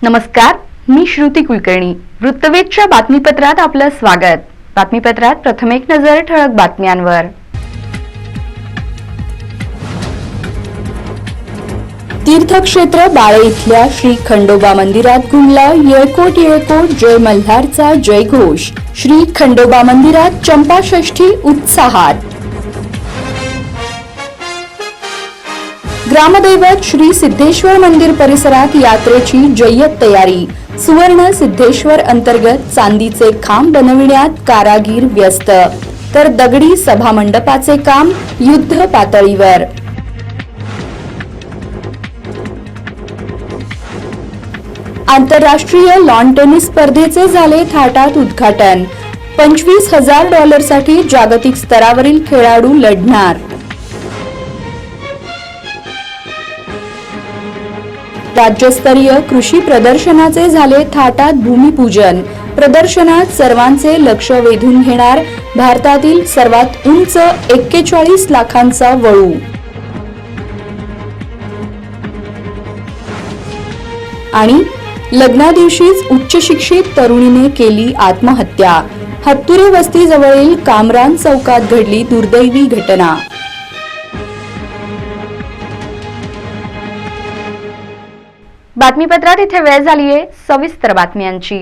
नमस्कार, मी श्रुती कुलकर्णी. वृत्तवेधच्या बातमीपत्रात आपलं स्वागत. बातमीपत्रात प्रथम एक नजर ठळक बातम्यांवर. तीर्थक्षेत्र बाळे इथल्या श्री खंडोबा मंदिरात घुमला येळकोट येळकोट जय मल्हारचा जयघोष. श्री खंडोबा मंदिरात चंपाषष्ठी उत्साहात. ग्रामदैवत श्री सिद्धेश्वर मंदिर परिसरात यात्रेची जय्यत तयारी. सुवर्ण सिद्धेश्वर अंतर्गत चांदीचे खांब बनविण्यात कारागीर व्यस्त, तर दगडी सभामंडपाचे काम युद्ध पातळीवर. आंतरराष्ट्रीय लॉन टेनिस स्पर्धेचे झाले थाटात उद्घाटन. $25,000 साठी जागतिक स्तरावरील खेळाडू लढणार. राज्यस्तरीय कृषी प्रदर्शनाचे झाले थाटात भूमिपूजन. प्रदर्शनात सर्वांचे लक्ष वेधून घेणार भारतातील सर्वात उंच 41 लाखांचा वळू. आणि लग्नादिवशीच उच्च शिक्षित तरुणीने केली आत्महत्या. हत्तुरे वस्तीजवळील कामरान चौकात घडली दुर्दैवी घटना. बातमीपत्रात इथे वेळ झालीये सविस्तर बातम्यांची.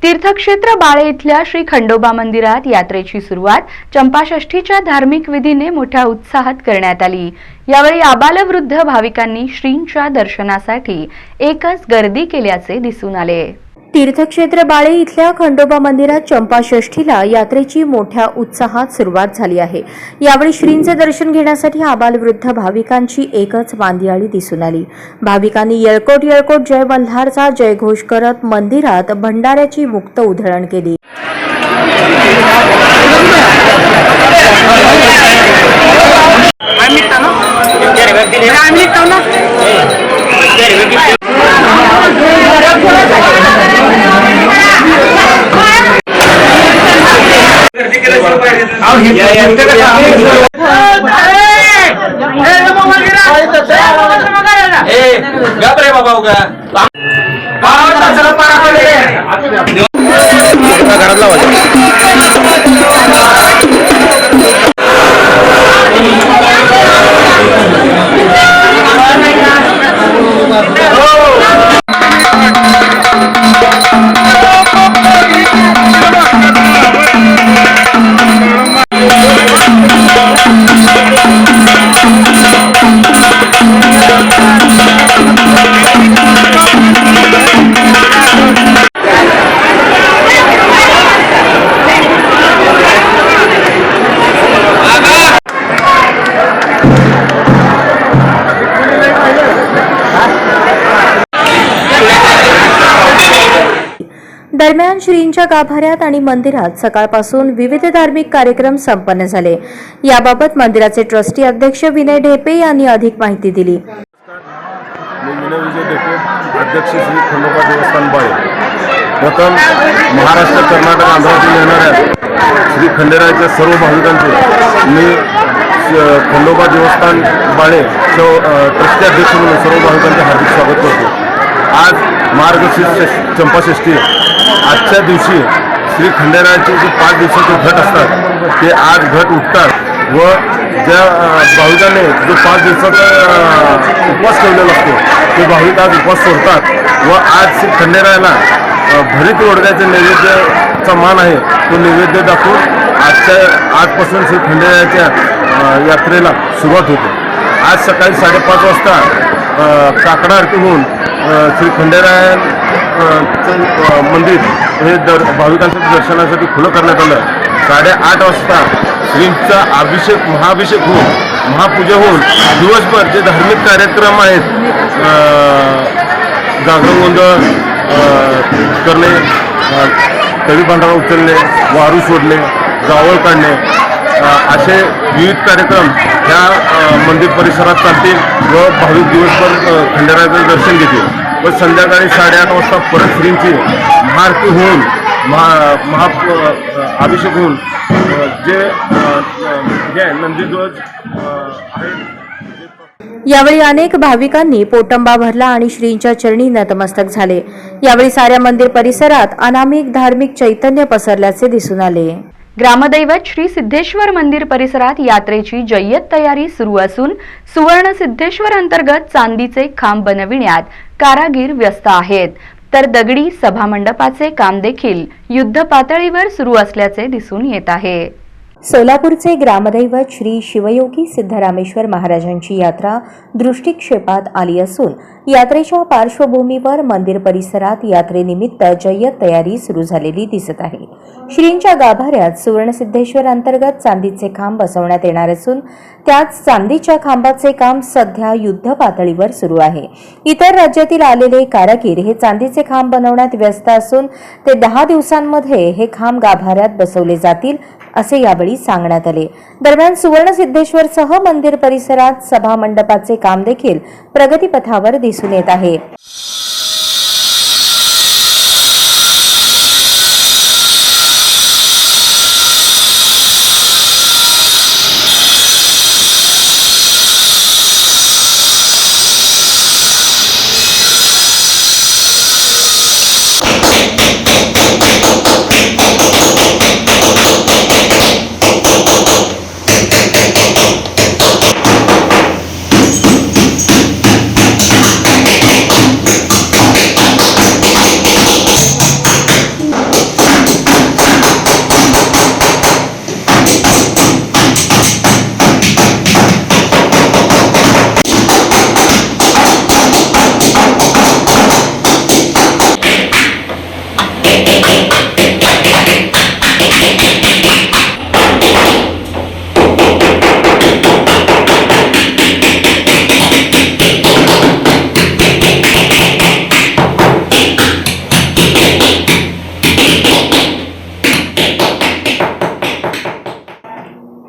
तीर्थक्षेत्र बाळे इथल्या श्री खंडोबा मंदिरात यात्रेची सुरुवात चंपाषष्ठीच्या धार्मिक विधीने मोठ्या उत्साहात करण्यात आली. यावेळी आबालवृद्ध भाविकांनी श्रींच्या दर्शनासाठी एकच गर्दी केल्याचे दिसून आले. तीर्थक्षेत्र बाळे इथल्या खंडोबा मंदिरात चंपाषष्ठीला यात्रेची मोठ्या उत्साहात सुरुवात झाली आहे. यावेळी श्रींचे दर्शन घेण्यासाठी आबालवृद्ध भाविकांची एकच मांदियाळी दिसून आली. भाविकांनी येळकोट येळकोट जय मल्हारचा जयघोष करत मंदिरात भंडाऱ्याची मुक्त उधळण केली. दरम्यान श्रींच्या गाभाऱ्यात आणि मंदिरात सकाळपासून विविध धार्मिक कार्यक्रम संपन्न झाले. याबाबत मंदिराचे ट्रस्टी अध्यक्ष विनय ढेपे यांनी अधिक माहिती दिली. मी विनय विजय ढेपे, अध्यक्ष श्री खंडोबा देवस्थान बाळे. प्रथम महाराष्ट्र, कर्नाटक, आंध्रातून येणाऱ्या श्री खंडेरायाच्या सर्व भाविकांचे मी खंडोबा देवस्थान बाळे ट्रस्टी अध्यक्ष म्हणून सर्व भाविकांचे हार्दिक स्वागत करतो. आज मार्गशीर्ष चंपाषष्ठी, आजच्या दिवशी श्री खंडेरायाचे जे 5 दिवसाचे घट असतात ते आज घट उठतात व ज्या भाविकांनी जो 5 दिवसाचा उपवास ठेवलेला असतो ते भाविक आज उपवास सोडतात व आज श्री खंडेरायाला भरीत ओढग्याचे नैवेद्याचा मान आहे तो नैवेद्य दाखवून आजपासून श्री खंडेरायाच्या यात्रेला सुरुवात होते. आज सकाळी 5:30 वाजता काकडा आरती होऊन श्री खंडेराया मंदिर हे भाविकांच्या दर्शनासाठी खुलं करण्यात आलं. 8:30 वाजता श्रींचा महाअभिषेक होऊन महापूजा होऊन दिवसभर जे धार्मिक कार्यक्रम आहेत, जागरण गोंधळ करणे, तळी भांडारा उचलणे, वारू सोडणे, जावळ काढणे असे विविध कार्यक्रम ह्या मंदिर परिसरात चालतील व भाविक दिवसभर खंडेरायाचं दर्शन घेतील व संध्याकाळी 8:30 वाजता परत श्रींची महाआरती होऊन अभिषेक होऊन जे नंदीध्वज आहेत यावेळी अनेक भाविकांनी पोटंबा भरला आणि श्रींच्या चरणी नतमस्तक झाले। यावेळी साऱ्या मंदिर परिसरात अनामिक धार्मिक चैतन्य पसरल्याचे दिसून आले। ग्रामदैवत श्री सिद्धेश्वर मंदिर परिसरात यात्रेची जय्यत तयारी सुरू असून सुवर्ण सिद्धेश्वर अंतर्गत चांदीचे खांब बनविण्यात कारागीर व्यस्त आहेत, तर दगडी सभामंडपाचे काम देखील युद्ध पातळीवर सुरू असल्याचे दिसून येत आहे। सोलापूरचे ग्रामदैवत श्री शिवयोगी सिद्धरामेश्वर महाराजांची यात्रा दृष्टिक्षेपात आली असून यात्रेच्या पार्श्वभूमीवर मंदिर परिसरात यात्रेनिमित्त जय्यत तयारी सुरू झालेली दिसत आहे। श्रींच्या गाभाऱ्यात सुवर्णसिद्धेश्वर अंतर्गत चांदीचे खांब बसवण्यात येणार असून त्यात चांदीच्या खांबाचे काम सध्या युद्ध पातळीवर सुरू आहे। इतर राज्यातील आलेले कारागीर हे चांदीचे खांब बनवण्यात व्यस्त असून ते 10 दिवसांमध्ये हे खांब गाभाऱ्यात बसवले जातील असे यावेळी सांगण्यात आले। दरम्यान सुवर्णसिद्धेश्वरसह मंदिर परिसरात सभा मंडपाचे काम देखील प्रगतीपथावर दिसून येत आहे।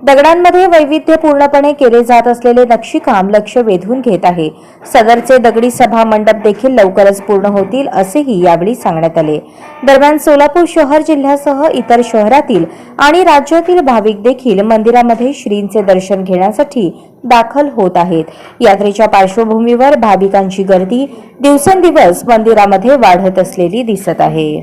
दगडांमध्ये वैविध्यपूर्णपणे केले जात असलेले नक्षीकाम लक्ष वेधून घेत आहे। सदरचे दगडी सभा मंडप देखील लवकरच पूर्ण होतील असेही यावेळी सांगण्यात आले। दरम्यान सोलापूर शहर जिल्ह्यासह इतर शहरातील आणि राज्यातील भाविक देखील मंदिरामध्ये श्रींचे दर्शन घेण्यासाठी दाखल होत आहेत। यात्रेच्या पार्श्वभूमीवर भाविकांची गर्दी दिवसेंदिवस मंदिरामध्ये वाढत असलेली दिसत आहे।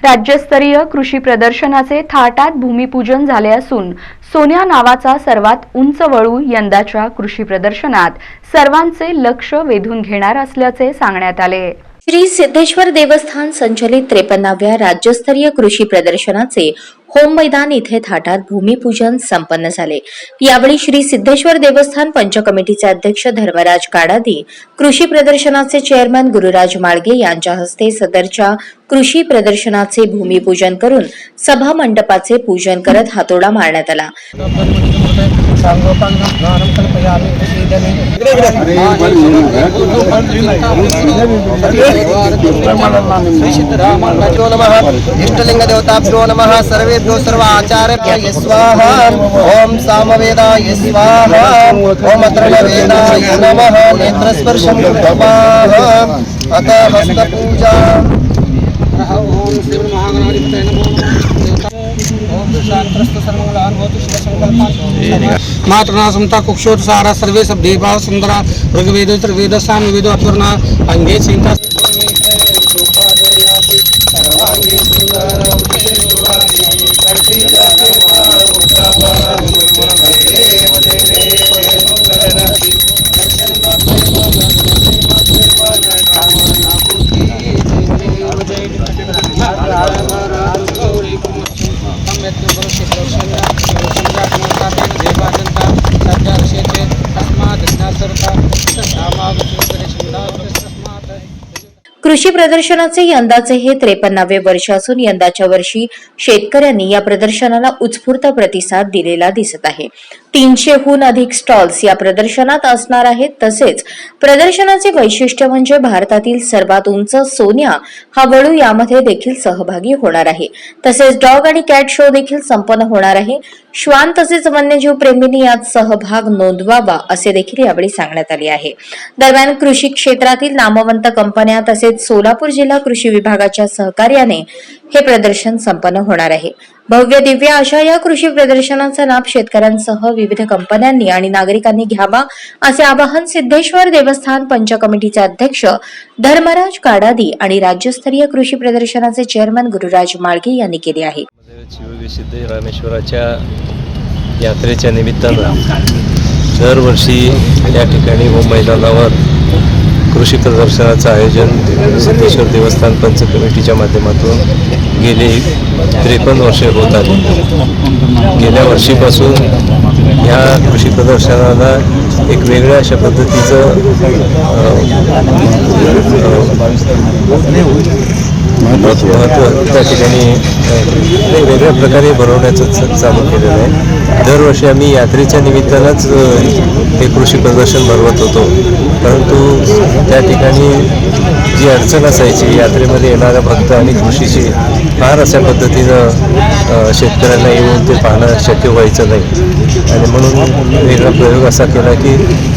राज्यस्तरीय कृषी प्रदर्शनाचे थाटात भूमिपूजन झाले असून सोन्या नावाचा सर्वात उंच वळू यंदाच्या कृषी प्रदर्शनात सर्वांचे लक्ष वेधून घेणार असल्याचे सांगण्यात आले। श्री सिद्धेश्वर देवस्थान संचलित 53व्या राज्यस्तरीय कृषी प्रदर्शनाचे होम मैदान इथे थाटात भूमिपूजन संपन्न झाले। यावेळी श्री सिद्धेश्वर देवस्थान पंच कमिटीचे अध्यक्ष धर्मराज काडादी, कृषी प्रदर्शनाचे चेअरमन गुरुराज माळगे यांच्या हस्ते सदरच्या कृषी प्रदर्शनाचे भूमिपूजन करून सभा मंडपाचे पूजन करत हातोडा मारण्यात आला। इष्टलिंग देवताभ्यो नमः सर्वेभ्यो सर्व आचार्यभ्यो स्वाहा ओम सामवेदाय स्वाहा ओम अत्रणवेदाय नमः नेत्रस्पर्शं कृत्वा अथ हस्तपूजा ओम श्री महागणाधिपतये नमः ओम शांतस्तु सर्वमंगलान् भवतु शिवसंकल्पान् मातृना समता कुक्षोर सारा सर्वे सब देवा सुंदरा ऋग्वेदो त्रिवेदो सामवेदो अथर्वणा अंगे चिंता कृषी प्रदर्शनाचे यंदाचे हे 53वे वर्ष असून यंदाच्या वर्षी शेतकऱ्यांनी या प्रदर्शनाला उत्स्फूर्त प्रतिसाद दिलेला दिसत आहे। 300हून अधिक स्टॉल्स या प्रदर्शनात असणार आहेत। तसेच प्रदर्शनाचे वैशिष्ट्य म्हणजे भारतातील सर्वात उंच सोन्या हा वळू यामध्ये देखील सहभागी होणार आहे। तसेच डॉग आणि कॅट शो देखील संपन्न होणार आहे। श्वान तसेच वन्यजीव प्रेमींनी यात सहभाग नोंदवावा असे देखील यावेळी सांगण्यात आले आहे। दरम्यान कृषी क्षेत्रातील नामवंत कंपन्या तसेच सोलापूर जिल्हा कृषी विभागाच्या सहकार्याने हे प्रदर्शन संपन्न होणार आहे. भव्य दिव्य अशा या कृषी प्रदर्शनाचा लाभ शेतकऱ्यांसह विविध कंपन्यांनी आणि नागरिकांनी घ्यावा असे आवाहन सिद्धेश्वर देवस्थान पंच कमिटीचे अध्यक्ष धर्मराज काडादी आणि राज्यस्तरीय कृषी प्रदर्शनाचे चेअरमन गुरुराज माळगे यांनी केले आहे. शिवसिद्ध रामेश्वराच्या यात्रेच्या निमित्तानं दरवर्षी या ठिकाणी व मैदानावर कृषी प्रदर्शनाचं आयोजन सिद्धेश्वर देवस्थान पंच कमिटीच्या माध्यमातून गेले 53 वर्षे होत आली. गेल्या वर्षीपासून ह्या कृषी प्रदर्शनाला एक वेगळ्या अशा पद्धतीचं महत्त्व त्या ठिकाणी वेगळ्या प्रकारे भरवण्याचं चालू केलेलं आहे. दरवर्षी आम्ही यात्रेच्या निमित्तानंच हे कृषी प्रदर्शन भरवत होतो, परंतु त्या ठिकाणी जी अडचण असायची यात्रेमध्ये येणाऱ्या भक्त आणि कृषीची फार अशा पद्धतीनं शेतकऱ्यांना येऊन ते पाहणं शक्य व्हायचं नाही आणि म्हणून वेगळा प्रयोग असा केला की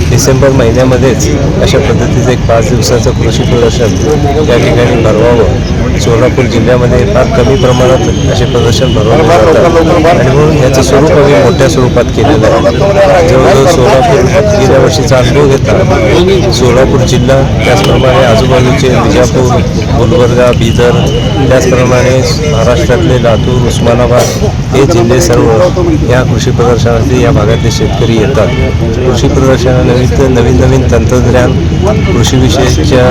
डिसेंबर महिन्यामध्येच अशा पद्धतीचं एक 5 दिवसाचं कृषी प्रदर्शन या ठिकाणी भरवावं. सोलापूर जिल्ह्यामध्ये फार कमी प्रमाणात असे प्रदर्शन भरवले जातात आणि म्हणून याचं स्वरूप आम्ही मोठ्या स्वरूपात केलेलं आहे. जवळजवळ सोलापूर गेल्या वर्षीचा अनुभव घेतला. सोलापूर जिल्हा त्याचप्रमाणे आजूबाजूचे विजापूर, गुलबर्गा, बिदर, त्याचप्रमाणे महाराष्ट्रातले लातूर, उस्मानाबाद हे जिल्हे सर्व या कृषी प्रदर्शनाचे या भागातले शेतकरी येतात. कृषी प्रदर्शनानिमित्त नवीन नवीन तंत्रज्ञान, कृषीविषयीच्या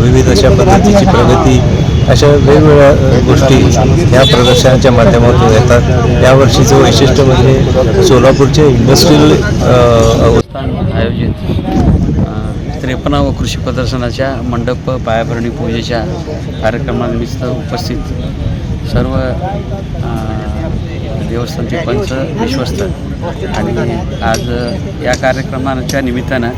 विविध अशा पद्धतीची प्रगती अशा वेगवेगळ्या गोष्टी ह्या प्रदर्शनाच्या माध्यमातून येतात. यावर्षीचं वैशिष्ट्य म्हणजे सोलापूरचे इंडस्ट्रियल आयोजित 53व कृषी प्रदर्शनाच्या मंडप पायाभरणी पूजेच्या कार्यक्रमानिमित्त उपस्थित सर्व देवस्थानचे पंच विश्वस्त आणि आज या कार्यक्रमाच्या निमित्तानं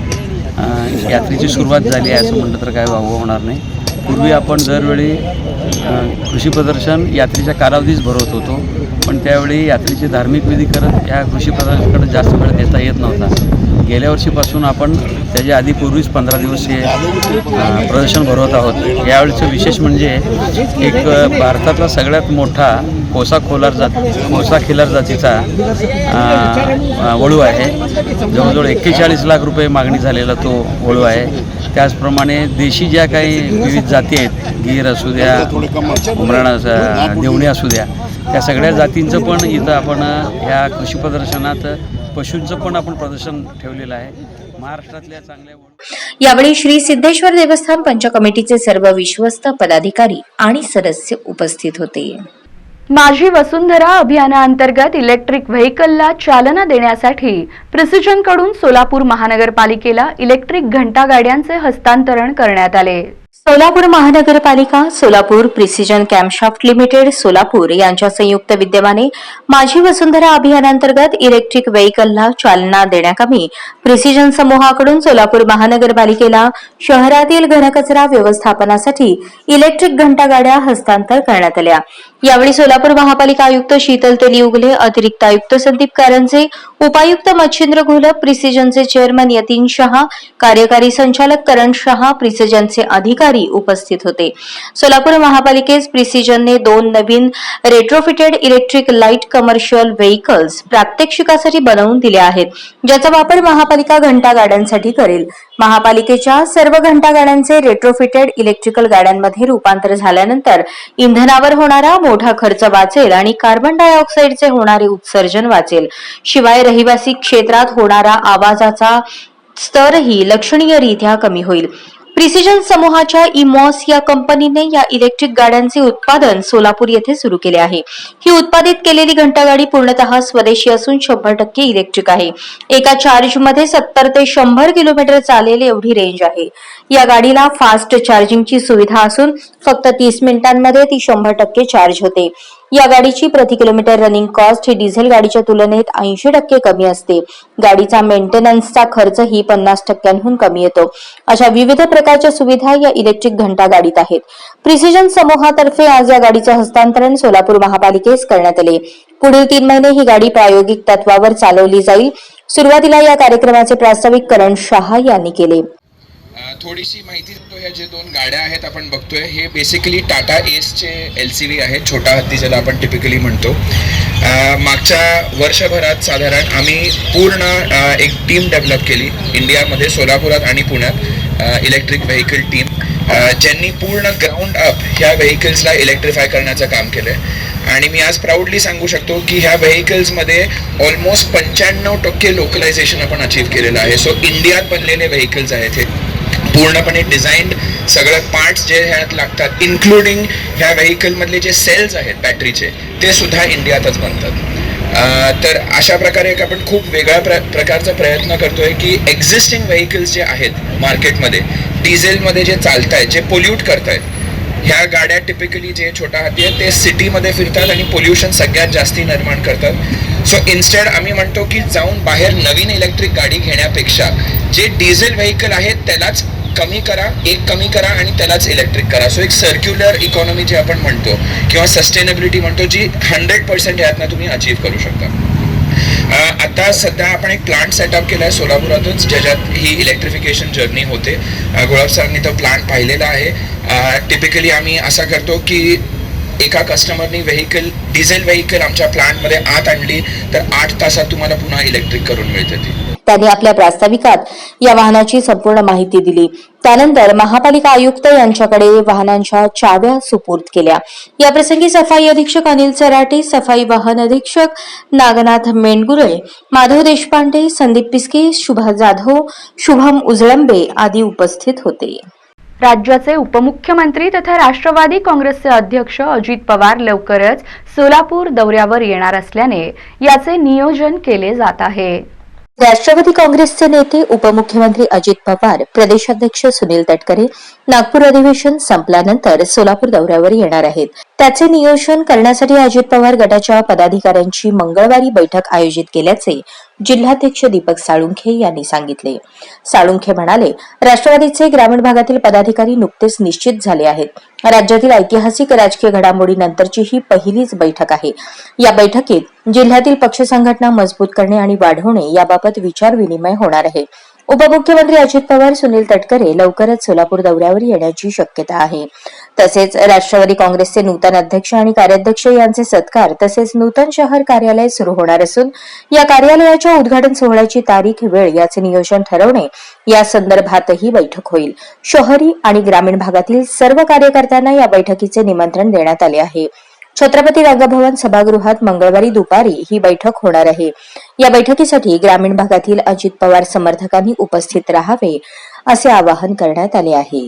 यात्रेची सुरुवात झाली आहे असं म्हटलं तर काय वावगं होणार नाही. पूर्वी आपण दरवेळी कृषी प्रदर्शन यात्रेच्या कालावधीच भरवत होतो, पण त्यावेळी यात्रेचे धार्मिक विधी करत या कृषी प्रदर्शनाकडे जास्त वेळ देता येत नव्हता. गेल्या वर्षीपासून आपण त्याच्या आधी पूर्वीच 15 दिवस हे प्रदर्शन भरवत आहोत. यावेळीचं विशेष म्हणजे एक भारतातला सगळ्यात मोठा कोसा खिलार जातीचा वळू आहे. जवळजवळ 41 लाख रुपये मागणी झालेला तो वळू आहे. त्याचप्रमाणे देशी ज्या काही विविध जाती आहेत, गीर असू द्या, उमराणा देवणी असू द्या, त्या सगळ्या जातींचं पण इथं आपण ह्या कृषी प्रदर्शनात पशूंचं पण आपण प्रदर्शन ठेवलेलं आहे. महाराष्ट्रातल्या चांगल्या यावेळी श्री सिद्धेश्वर देवस्थान पंच कमिटीचे सर्व विश्वस्त पदाधिकारी आणि सदस्य उपस्थित होते. माझी वसुंधरा अभियानाअंतर्गत इलेक्ट्रिक व्हेकलला चालना देण्यासाठी प्रिसिजनकडून सोलापूर महानगरपालिकेला इलेक्ट्रिक घंटागाड्यांचे हस्तांतरण करण्यात आले. सोलापूर महानगरपालिका, Solapur precision camshaft limited Solapur यांच्या संयुक्त विद्यमाने माझी वसुंधरा अभियानांतर्गत इलेक्ट्रिक व्हेकलला चालना देण्याकामी प्रिसिजन समूहाकडून सोलापूर महानगरपालिकेला शहरातील घनकचरा व्यवस्थापनासाठी इलेक्ट्रिक घंटागाड्या हस्तांतर करण्यात आल्या. यावेळी सोलापूर महापालिका आयुक्त शीतल तेलिउगले, अतिरिक्त आयुक्त संदीप कारंजे, उपायुक्त मच्छिंद्र घोलप, प्रिसिजनचे चेअरमन यतीन शहा, कार्यकारी संचालक करण शहा, प्रिसिजनचे अधिकारी उपस्थित होते. सोलापूर महापालिकेस प्रिसिजनने 2 नवीन retrofitted electric light commercial vehicles प्रात्यक्षिकासाठी बनवून दिले आहेत, ज्याचा वापर महापालिका घंटागाड्यांसाठी करेल. महापालिकेच्या सर्व घंटागाड्यांचे रेट्रोफिटेड इलेक्ट्रिकल गाड्यांमध्ये रूपांतर झाल्यानंतर इंधनावर होणारा मोठा खर्च वाचेल आणि कार्बन डायऑक्साईडचे होणारे उत्सर्जन वाचेल. शिवाय रहिवासी क्षेत्रात होणारा आवाजाचा स्तरही लक्षणीयरीत्या कमी होईल. प्रिसिजन समूहाच्या इमॉस या कंपनीने या इलेक्ट्रिक गाड्यांचे उत्पादन सोलापूर येथे सुरू केले आहे. ही उत्पादित केलेली घंटागाडी पूर्णतः स्वदेशी असून 100% इलेक्ट्रिक आहे. एका चार्जमध्ये 70 ते 100 किलोमीटर चालेल एवढी रेंज आहे. या गाडीला फास्ट चार्जिंगची सुविधा असून फक्त 30 मिनिटांमध्ये ती 100% चार्ज होते. या गाडीची प्रति किलोमीटर रनिंग कॉस्ट ही डिझेल गाडीच्या तुलनेत 80% कमी असते. गाडीचा मेंटेनन्सचा खर्च ही 50%हून कमी येतो. अशा विविध प्रकारच्या सुविधा या इलेक्ट्रिक घंटा गाडीत आहेत. प्रिसिजन समूहातर्फे आज या गाडीचे हस्तांतरण सोलापूर महापालिकेस करण्यात आले. पुढील 3 महिने ही गाडी प्रायोगिक तत्वावर चालवली जाईल. सुरुवातीला या कार्यक्रमाचे प्रास्ताविक करण शहा यांनी केले. थोडीशी माहिती देतो. ह्या जे 2 गाड्या आहेत आपण बघतोय हे बेसिकली टाटा एसचे LCV आहेत, छोटा हत्ती ज्याला आपण टिपिकली म्हणतो. मागच्या वर्षभरात साधारण आम्ही पूर्ण एक टीम डेव्हलप केली इंडियामध्ये, सोलापुरात आणि पुण्यात, इलेक्ट्रिक व्हेकल टीम, ज्यांनी पूर्ण ग्राउंड अप ह्या व्हेकल्सला इलेक्ट्रिफाय करण्याचं काम केलं आहे. आणि मी आज प्राऊडली सांगू शकतो की ह्या व्हेकल्समध्ये ऑलमोस्ट 95% लोकलायझेशन आपण अचीव्ह केलेलं आहे. सो इंडियात बनलेले व्हेकल्स आहेत हे, पूर्णपणे डिझाईन्ड, सगळं पार्ट्स जे ह्यात लागतात इन्क्लुडिंग ह्या व्हेकलमधले जे सेल्स आहेत बॅटरीचे ते सुद्धा इंडियातच बनतात. तर अशा प्रकारे एक आपण खूप वेगळ्या प्रकारचा प्रयत्न करतोय की एक्झिस्टिंग व्हेकल्स जे आहेत मार्केटमध्ये डिझेलमध्ये जे चालत आहेत, जे पोल्यूट करत आहेत, ह्या गाड्या टिपिकली जे छोटा हाती आहेत ते सिटीमध्ये फिरतात आणि पोल्युशन सगळ्यात जास्ती निर्माण करतात. सो इन्स्टेड आम्ही म्हणतो की जाऊन बाहेर नवीन इलेक्ट्रिक गाडी घेण्यापेक्षा जे डिझेल व्हेकल आहेत त्यालाच कमी करा आणि त्यालाच इलेक्ट्रिक करा. सो एक सर्क्युलर इकॉनॉमी जे आपण म्हणतो किंवा सस्टेनेबिलिटी म्हणतो, जी 100% ह्यातनं तुम्ही अचीव्ह करू शकता. आता सध्या आपण एक प्लांट सेटअप केला आहे सोलापुरातच, ज्याच्यात ही इलेक्ट्रिफिकेशन जर्नी होते. गुलाब सरांनी तो प्लांट पाहिलेला आहे. टिपिकली आम्ही असा करतो की एका कस्टमरनी डिझेल व्हेकल आमच्या प्लांटमध्ये आत आणली तर 8 तासात तुम्हाला पुन्हा इलेक्ट्रिक करून मिळते ती. त्यांनी आपल्या प्रास्ताविकात या वाहनाची संपूर्ण माहिती दिली. त्यानंतर महापालिका आयुक्त यांच्याकडे वाहनांच्या चाव्या सुपूर्द केल्या. याप्रसंगी सफाई अधीक्षक अनिल सराटे, सफाई वाहन अधीक्षक नागनाथ मेंढगुळे, माधव देशपांडे, संदीप पिस्के, शुभा जाधव, शुभम उजळंबे आदी उपस्थित होते. राज्याचे उपमुख्यमंत्री तथा राष्ट्रवादी काँग्रेसचे अध्यक्ष अजित पवार लवकरच सोलापूर दौऱ्यावर येणार असल्याने याचे नियोजन केले जात आहे. राष्ट्रवादी काँग्रेसचे नेते उपमुख्यमंत्री अजित पवार, प्रदेशाध्यक्ष सुनील तटकरे नागपूर अधिवेशन संपल्यानंतर सोलापूर दौऱ्यावर येणार आहेत. त्याचे नियोजन करण्यासाठी अजित पवार गटाच्या पदाधिकाऱ्यांची मंगळवारी बैठक आयोजित केल्याचे जिल्हाध्यक्ष दीपक साळुंखे यांनी सांगितले. साळुंखे म्हणाले, राष्ट्रवादीचे ग्रामीण भागातील पदाधिकारी नुकतेच निश्चित झाले आहेत. राज्यातील ऐतिहासिक राजकीय घडामोडीनंतरची ही पहिलीच बैठक आहे. या बैठकीत जिल्ह्यातील पक्ष संघटना मजबूत करणे आणि वाढवणे याबाबत विचार विनिमय होणार आहे. उपमुख्यमंत्री अजित पवार, सुनील तटकरे लवकरच सोलापूर दौऱ्यावर येण्याची शक्यता आहे. तसेच राष्ट्रवादी काँग्रेसचे नूतन अध्यक्ष आणि कार्याध्यक्ष यांचे सत्कार तसेच नूतन शहर कार्यालय सुरू होणार असून या कार्यालयाच्या उद्घाटन सोहळ्याची तारीख, वेळ याचे नियोजन ठरवणे या संदर्भातही बैठक होईल. शहरी आणि ग्रामीण भागातील सर्व कार्यकर्त्यांना या बैठकीचे निमंत्रण देण्यात आले आहे. छत्रपती रंगभवन सभागृहात मंगळवारी दुपारी ही बैठक होणार आहे. या बैठकीसाठी ग्रामीण भागातील अजित पवार समर्थकांनी उपस्थित राहावे असे आवाहन करण्यात आले आहे.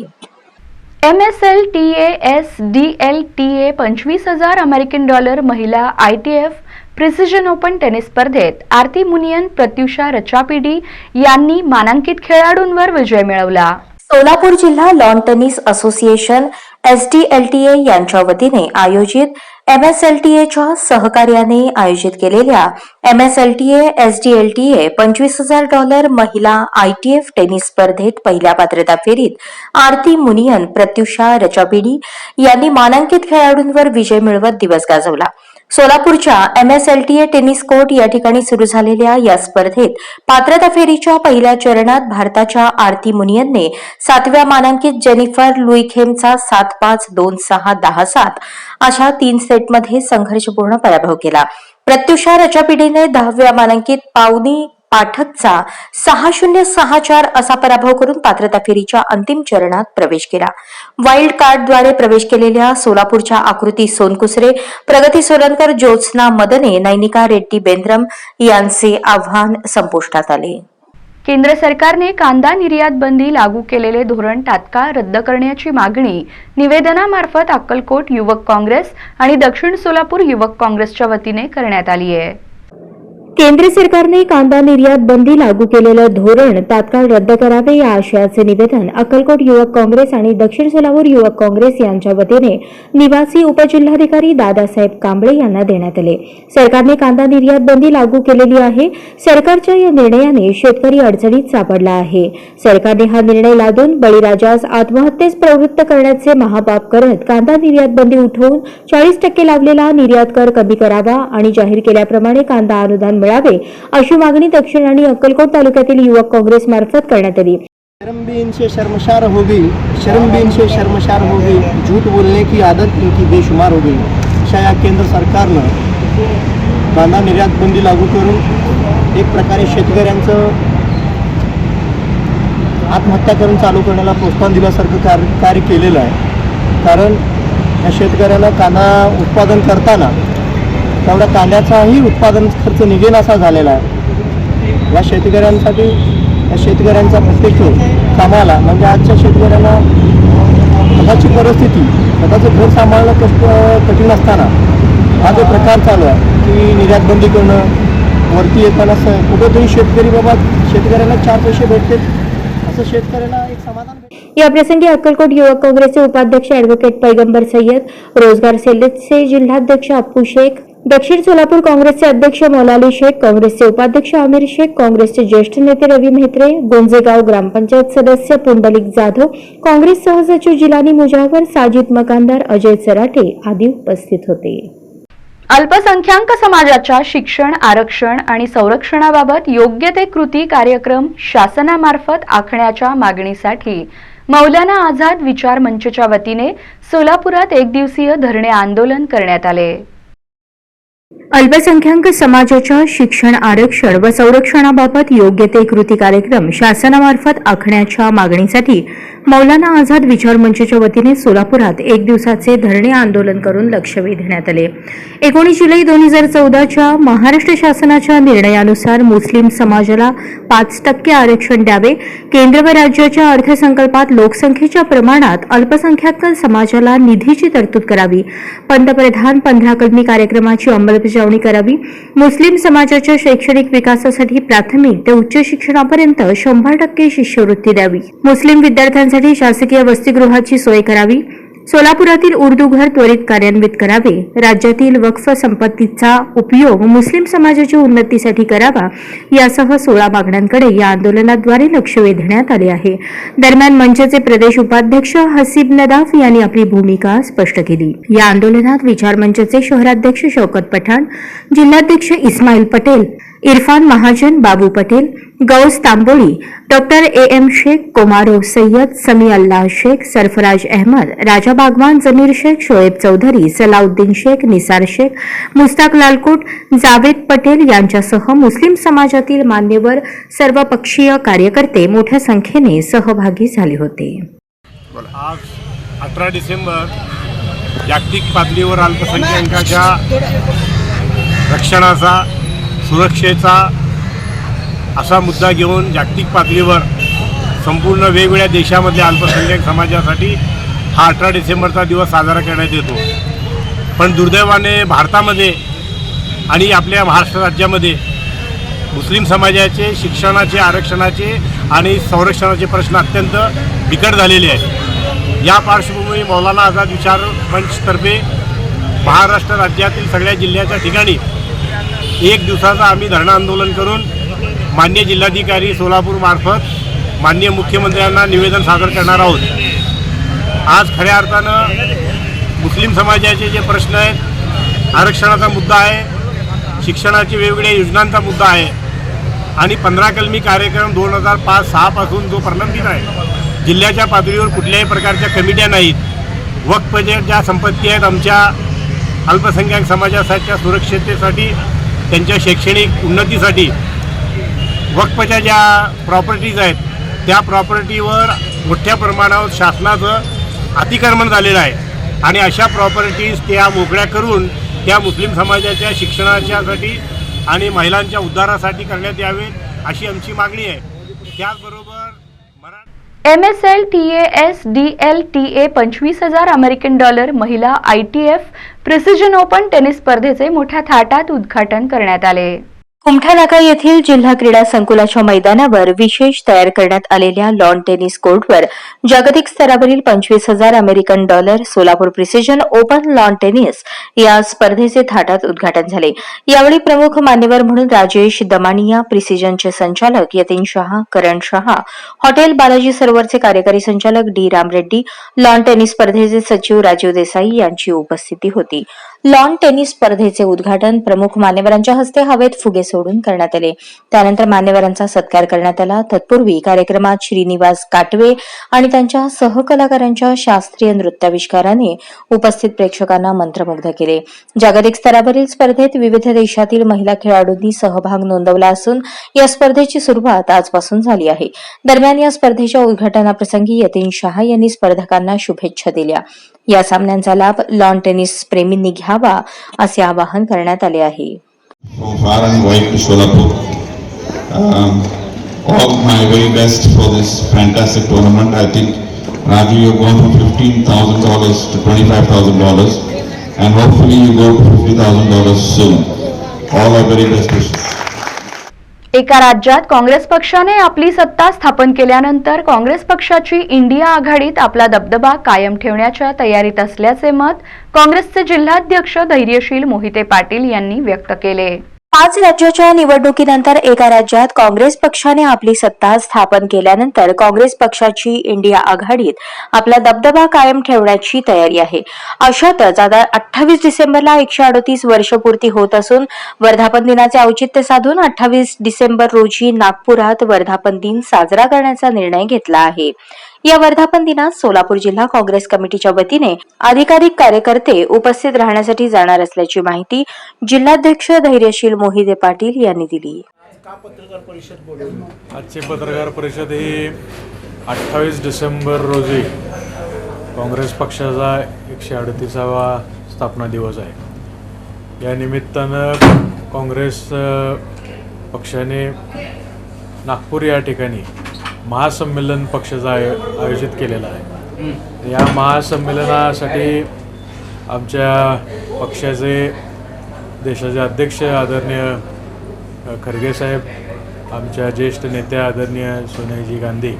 MSLTA SDLTA 25,000 अमेरिकन डॉलर महिला ITF प्रिसिजन ओपन टेनिस स्पर्धेत आरती मुनियन, प्रत्युषा रचापिडी यांनी मानांकित खेळाडूंवर विजय मिळवला. सोलापूर जिल्हा लॉन टेनिस असोसिएशन SDLTA यांच्या वतीने आयोजित MSLTA सहकार्याने आयोजित केलेल्या MSLTA SDLTA $25,000 महिला ITF टेनिस स्पर्धेत पहिल्या पात्रता फेरीत आरती मुनियन, प्रत्युषा रचापिडी यांनी मानांकित खेळाडूंवर विजय मिळवत दिवस गाजवला. सोलापूरच्या MSLTA टेनिस कोर्ट या ठिकाणी सुरू झालेल्या या स्पर्धेत पात्रता फेरीच्या पहिल्या चरणात भारताच्या आरती मुनियनने 7व्या मानांकित जेनिफर लुईखेमचा 7-5, 2-6, 10-7 अशा 3 सेटमध्ये संघर्षपूर्ण पराभव केला. प्रत्युषा रचापिडीने 10व्या मानांकित पावनी पाठकचा 6-0, 6-4 असा पराभव करून पात्रता फेरीच्या अंतिम चरणात प्रवेश केला. वाईल्ड कार्डद्वारे प्रवेश केलेल्या सोलापूरच्या आकृती सोनकुसरे, प्रगती सोलनकर, ज्योत्स्ना मदने, नैनिका रेड्डी बेंद्रम यांचे आव्हान संपुष्टात आले. केंद्र सरकारने कांदा निर्यात बंदी लागू केलेले धोरण तात्काळ रद्द करण्याची मागणी निवेदनामार्फत अक्कलकोट युवक काँग्रेस आणि दक्षिण सोलापूर युवक काँग्रेसच्या वतीने करण्यात आली आहे. केंद्र सरकारने कांदा निर्यात बंदी लागू केलेलं धोरण तात्काळ रद्द करावे या आशयाचे निवेदन अक्कलकोट युवक काँग्रेस आणि दक्षिण सोलापूर युवक काँग्रेस यांच्या वतीने निवासी उपजिल्हाधिकारी दादासाहेब कांबळे यांना देण्यात आले. सरकारने कांदा निर्यात बंदी लागू केलेली आहे. सरकारच्या या निर्णयाने शेतकरी अडचणीत सापडला आहे. सरकारने हा निर्णय लादून बळीराजास आत्महत्येस प्रवृत्त करण्याचे महापाप करत कांदा निर्यात बंदी उठवून 40% लावलेला निर्यात कर कमी करावा आणि जाहीर केल्याप्रमाणे कांदा अनुदान मिळावे अशी मागणी दक्षिण आणि अक्कलकोट तालुक्यातील युवक काँग्रेस मार्फत करण्यात आली. शर्म भी इनसे शर्मशार हो गई, शर्म भी इनसे शर्मशार हो गई, झूठ बोलने की आदत इनकी बेशुमार हो गई. अशा या केंद्र सरकारनं कांदा निर्यात बंदी लागू करून एक प्रकारे शेतकऱ्यांचं आत्महत्या करून चालू करण्याला प्रोत्साहन दिल्यासारखं कार्य केलेलं आहे. कारण या शेतकऱ्याला कांदा उत्पादन करताना तेवढा कांद्याचाही उत्पादन खर्च निघेल असा झालेला आहे. या शेतकऱ्यांसाठी या शेतकऱ्यांचा प्रत्येक कामाला म्हणजे आजच्या शेतकऱ्यांना स्वतःची परिस्थिती स्वतःचं घर सांभाळणं कठीण असताना हा जो प्रकार चालू आहे की निर्यात बंदी करणं वरती येताना कुठेतरी शेतकरी बाबा शेतकऱ्यांना 4 पैसे भेटते असं शेतकऱ्याला एक समाधान भेटते. या प्रसंगी अक्कलकोट युवक काँग्रेसचे उपाध्यक्ष ॲडव्होकेट पैगंबर सय्यद, रोजगार सेलचे जिल्हाध्यक्ष अप्पू शेख, दक्षिण सोलापूर काँग्रेसचे अध्यक्ष मौलाली शेख, काँग्रेसचे उपाध्यक्ष आमिर शेख, काँग्रेसचे ज्येष्ठ नेते रवी म्हेत्रे, गोंजेगाव ग्रामपंचायत सदस्य पुंडलिक जाधव, काँग्रेस सहसचिव जिलानी मुजावर, साजिद मकानदार, अजय चराटे आदी उपस्थित होते. अल्पसंख्याक समाजाच्या शिक्षण, आरक्षण आणि संरक्षणाबाबत योग्य ते कृती कार्यक्रम शासनामार्फत आखण्याच्या मागणीसाठी मौलाना आझाद विचार मंचच्या वतीने सोलापुरात एक दिवसीय धरणे आंदोलन करण्यात आले. अल्पसंख्याक समाजाच्या शिक्षण, आरक्षण व संरक्षणाबाबत योग्य ते कृती कार्यक्रम शासनामार्फत आखण्याच्या मागणीसाठी मौलाना आझाद विचार मंचच्या वतीने सोलापुरात एक दिवसाचे धरणे आंदोलन करून लक्ष वेधण्यात आले. 19 जुलै 2014च्या महाराष्ट्र शासनाच्या निर्णयानुसार मुस्लिम समाजाला 5% आरक्षण द्यावे, केंद्र व राज्याच्या अर्थसंकल्पात लोकसंख्येच्या प्रमाणात अल्पसंख्याक समाजाला निधीची तरतूद करावी, पंतप्रधान 15 कलमी कार्यक्रमाची अंमलबजावणी करावी, मुस्लिम समाजाच्या शैक्षणिक विकासासाठी प्राथमिक ते उच्च शिक्षणापर्यंत 100% शिष्यवृत्ती द्यावी, मुस्लिम विद्यार्थ्यांसाठी शासकीय वसतिगृहाची सोय करावी, सोलापुरातील उर्दू घर त्वरित कार्यान्वित करावे, राज्यातील वक्फ संपत्तीचा उपयोग मुस्लिम समाजाच्या उन्नतीसाठी करावा यासह 16 मागण्यांकडे या आंदोलनाद्वारे लक्ष वेधण्यात आले आहे. दरम्यान मंचचे प्रदेश उपाध्यक्ष हसीब नदाफ यांनी आपली भूमिका स्पष्ट केली. या आंदोलनात विचार मंचचे शहराध्यक्ष शौकत पठाण, जिल्हाध्यक्ष इस्माईल पटेल, इरफान महाजन, बाबू पटेल, गौस तांबोळी, डॉक्टर AM शेख, कोमारो सय्यद, समी अल्लाह शेख, सरफराज अहमद, राजा बागवान, जमीर शेख, शोएब चौधरी, सलाउद्दीन शेख, निसार शेख, मुस्ताक लालकोट, जावेद पटेल यांच्यासह मुस्लिम समाजातील मान्यवर सर्वपक्षीय कार्यकर्ते मोठ्या संख्येने सहभागी झाले होते. आज 18 डिसेंबर जागतिक पातळीवर अल्पसंख्याकाच्या रक्षणाचा, सुरक्षेचा असा मुद्दा घेऊन जागतिक पातळीवर संपूर्ण वेगवेगळ्या देशामधल्या अल्पसंख्याक समाजासाठी हा 18 डिसेंबरचा दिवस साजरा करण्यात येतो. पण दुर्दैवाने भारतामध्ये आणि आपल्या महाराष्ट्र राज्यामध्ये मुस्लिम समाजाचे शिक्षणाचे, आरक्षणाचे आणि संरक्षणाचे प्रश्न अत्यंत बिकट झालेले आहेत. या पार्श्वभूमीवर मौलाना आझाद विचार मंचतर्फे महाराष्ट्र राज्यातील सगळ्या जिल्ह्याच्या ठिकाणी एक दिवसाचं आम्ही धरणं आंदोलन करून माननीय जिल्हाधिकारी सोलापूर मार्फत माननीय मुख्यमंत्र्यांना निवेदन सादर करणार आहोत. आज खऱ्या अर्थानं मुस्लिम समाजाचे जे प्रश्न आहेत, आरक्षणाचा मुद्दा आहे, शिक्षणाची वेगवेगळ्या योजनांचा मुद्दा आहे आणि 15 कलमी कार्यक्रम 2005-06 पासून जो प्रलंबित आहे. जिल्ह्याच्या पातळीवर कुठल्याही प्रकारच्या कमिट्या नाहीत. वक्फच्या ज्या संपत्ती आहेत आमच्या अल्पसंख्याक समाजाच्या सुरक्षिततेसाठी, त्यांच्या शैक्षणिक उन्नतीसाठी वक्फच्या ज्या प्रॉपर्टीज आहेत त्या प्रॉपर्टीवर मोठ्या प्रमाणावर शासनाचं अतिक्रमण झालेलं आहे आणि अशा प्रॉपर्टीज त्या मोकळ्या करून त्या मुस्लिम समाजाच्या शिक्षणाच्यासाठी आणि महिलांच्या उद्धारासाठी करण्यात यावेत अशी आमची मागणी आहे. त्याचबरोबर MSL TAS DLTA 25,000 American dollar महिला ITF प्रिसिजन ओपन टेनिस स्पर्धेचे मोठ्या थाटात उद्घाटन करण्यात आले. कुमठा येथील जिल्हा क्रीडा संकुलाच्या मैदानावर विशेष तयार करण्यात आलेल्या लॉन टेनिस कोर्टवर जागतिक स्तरावरील 25,000 American dollar Solapur precision open lawn tennis या स्पर्धेचे थाटात उद्घाटन झाले. यावेळी प्रमुख मान्यवर म्हणून राजेश दमानिया, प्रिसिजनचे संचालक यतीन शहा, करण शहा, हॉटेल बालाजी सरोवरचे कार्यकारी संचालक D रामरेड्डी, लॉन टेनिस स्पर्धेचे सचिव राजीव देसाई यांची उपस्थिती होती. लॉन टेनिस स्पर्धेचे उद्घाटन प्रमुख मान्यवरांच्या हस्ते हवेत फुगे सोडून करण्यात आले. त्यानंतर मान्यवरांचा सत्कार करण्यात आला. तत्पूर्वी कार्यक्रमात श्रीनिवास काटवे आणि त्यांच्या सहकलाकारांच्या शास्त्रीय नृत्याविष्काराने उपस्थित प्रेक्षकांना मंत्रमुग्ध केले. जागतिक स्तरावरील स्पर्धेत विविध देशातील महिला खेळाडूंनी सहभाग नोंदवला असून या स्पर्धेची सुरुवात आजपासून झाली आहे. दरम्यान या स्पर्धेच्या उद्घाटनाप्रसंगी यतीन शहा यांनी स्पर्धकांना शुभेच्छा दिल्या. या सामन्यांचा लाभ लॉन टेनिस प्रेमींनी घ्यावा असे आवाहन करण्यात आले आहे. From far and wide to Solapur. All my very best for this fantastic tournament. I think Raju, you've gone from $15,000 to $25,000 and hopefully you go to $50,000 soon. All our very best wishes. एका राज्यात काँग्रेस पक्षाने आपली सत्ता स्थापन केल्यानंतर काँग्रेस पक्षाची India आघाडीत आपला दबदबा कायम ठेवण्याच्या तयारीत असल्याचे मत काँग्रेसचे जिल्हाध्यक्ष धैर्यशील मोहिते पाटील यांनी व्यक्त केले. 5 राज्याच्या निवडणुकीनंतर एका राज्यात काँग्रेस पक्षाने आपली सत्ता स्थापन केल्यानंतर काँग्रेस पक्षाची इंडिया आघाडीत आपला दबदबा कायम ठेवण्याची तयारी आहे. अशातच आता 28 डिसेंबरला 138 वर्ष पूर्ती होत असून वर्धापन दिनाचे औचित्य साधून 28 डिसेंबर रोजी नागपुरात वर्धापन दिन साजरा करण्याचा निर्णय घेतला आहे. या वर्धापन दिनात सोलापूर जिल्हा काँग्रेस कमिटीच्या वतीने अधिकाधिक कार्यकर्ते उपस्थित राहण्यासाठी जाणार असल्याची माहिती जिल्हाध्यक्ष धैर्यशील मोहिते पाटील यांनी दिली. आजची पत्रकार परिषद ही 28 डिसेंबर रोजी काँग्रेस पक्षाचा 138वा स्थापना दिवस आहे. या निमित्तानं काँग्रेस पक्षाने नागपूर या ठिकाणी महासंमेलन पक्षाचं आयोजित केलेलं आहे. या महासंमेलनासाठी आमच्या पक्षाचे देशाचे अध्यक्ष आदरणीय खरगे साहेब, आमच्या ज्येष्ठ नेत्या आदरणीय सोनियाजी गांधी,